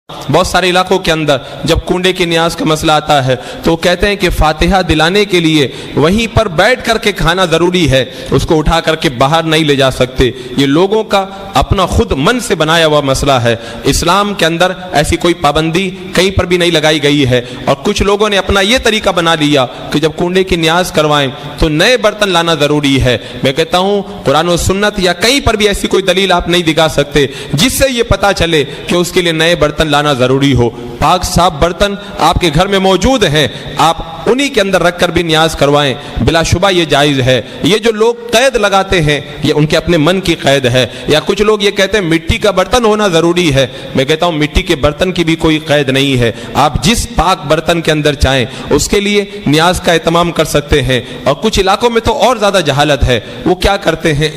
بہت سارے علاقوں کے اندر جب کنڈے کی نیاز کا مسئلہ آتا ہے تو وہ کہتے ہیں کہ فاتحہ دلانے کے لیے وہیں پر بیٹھ کر کے کھانا ضروری ہے، اس کو اٹھا کر کے باہر نہیں لے جا سکتے۔ یہ لوگوں کا اپنا خود من سے بنایا ہوا مسئلہ ہے۔ اسلام کے اندر ایسی کوئی پابندی کہیں پر بھی نہیں لگائی گئی ہے، اور کچھ لوگوں نے اپنا یہ طریقہ بنا لیا کہ جب کنڈے کی نیاز کروائیں تو نئے برتن لانا ضروری ہے۔ میں کہتا ہوں قرآن و سنت یا کہیں پر بھی ایسی کوئی دلیل آپ نہیں دکھا سکتے جس سے یہ پتا چلے کہ اس کے لیے نئے برتن لانا ضروری ہو۔ پاک صاف برتن آپ کے گھر میں موجود ہیں، آپ انہی کے اندر رکھ کر بھی نیاز کروائیں، بلا شبہ یہ جائز ہے۔ یہ جو لوگ قید لگاتے ہیں یہ ان کے اپنے من کی قید ہے، یا کچھ لوگ یہ کہتے ہیں مٹی کا برتن ہونا ضروری ہے۔ میں کہتا ہوں مٹی کے برتن کی بھی کوئی قید نہیں ہے، آپ جس پاک برتن کے اندر چاہیں اس کے لیے نیاز کا اہتمام کر سکتے ہیں۔ اور کچھ علاقوں میں تو اور زیادہ جہالت ہے، وہ کیا کرتے ہیں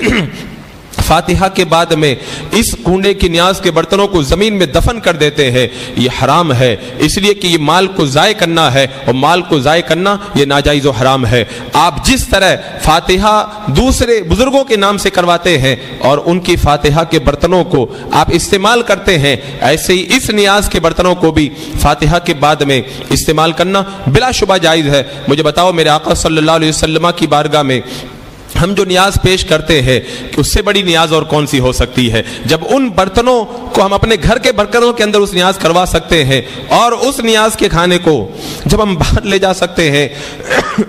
فاتحہ کے بعد میں اس کنڈے کی نیاز کے برتنوں کو زمین میں دفن کر دیتے ہیں۔ یہ حرام ہے، اس لیے کہ یہ مال کو ضائع کرنا ہے، اور مال کو ضائع کرنا یہ ناجائز و حرام ہے۔ آپ جس طرح فاتحہ دوسرے بزرگوں کے نام سے کرواتے ہیں اور ان کی فاتحہ کے برتنوں کو آپ استعمال کرتے ہیں، ایسے ہی اس نیاز کے برتنوں کو بھی فاتحہ کے بعد میں استعمال کرنا بلا شبہ جائز ہے۔ مجھے بتاؤ میرے آقا صلی اللہ علیہ وسلم کی بارگاہ میں ہم جو نیاز پیش کرتے ہیں کہ اس سے بڑی نیاز اور کون سی ہو سکتی ہے، جب ان برتنوں کو ہم اپنے گھر کے برتنوں کے اندر اس نیاز کروا سکتے ہیں، اور اس نیاز کے کھانے کو جب ہم باہر لے جا سکتے ہیں،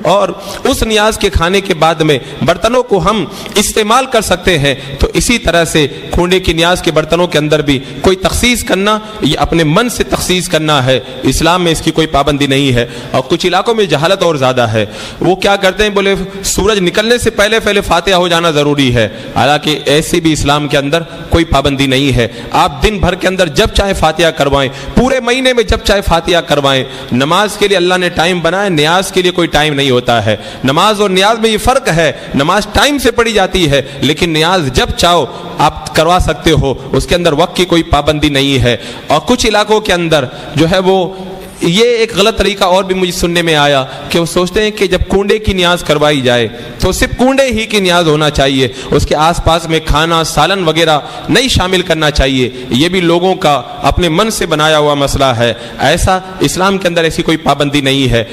اور اس نیاز کے کھانے کے بعد میں برتنوں کو ہم استعمال کر سکتے ہیں، تو اسی طرح سے کنڈے کی نیاز کے برتنوں کے اندر بھی کوئی تخصیص کرنا یہ اپنے من سے تخصیص کرنا ہے۔ اسلام میں اس کی کوئی پابندی نہیں ہے۔ اور کچھ علاقوں میں جہالت اور زیادہ ہے، وہ کیا کرتے ہیں بولے سورج نکلنے سے پہلے فاتحہ ہو جانا ضروری ہے، حالانکہ ایسی بھی اسلام کے اندر کوئی پابندی نہیں ہے۔ آپ دن بھر کے اندر جب چاہے فاتحہ کروائیں، پورے مہینے میں جب چاہے فاتحہ کروائیں۔ نماز کے لیے اللہ نے ٹائم بنایا، نیاز کے لیے کوئی ٹائم نہیں ہوتا ہے۔ نماز اور نیاز میں یہ فرق ہے، نماز ٹائم سے پڑھی جاتی ہے، لیکن نیاز جب چاہو آپ کروا سکتے ہو، اس کے اندر وقت کی کوئی پابندی نہیں ہے۔ اور کچھ علاقوں کے اندر جو ہے وہ یہ ایک غلط طریقہ اور بھی مجھے سننے میں آیا کہ وہ سوچتے ہیں کہ جب کنڈے کی نیاز کروائی جائے تو صرف کنڈے ہی کی نیاز ہونا چاہیے، اس کے آس پاس میں کھانا سالن وغیرہ نہیں شامل کرنا چاہیے۔ یہ بھی لوگوں کا اپنے من سے بنایا ہوا مسئلہ ہے، ایسا اسلام کے اندر ایسی کوئی پابندی نہیں ہے۔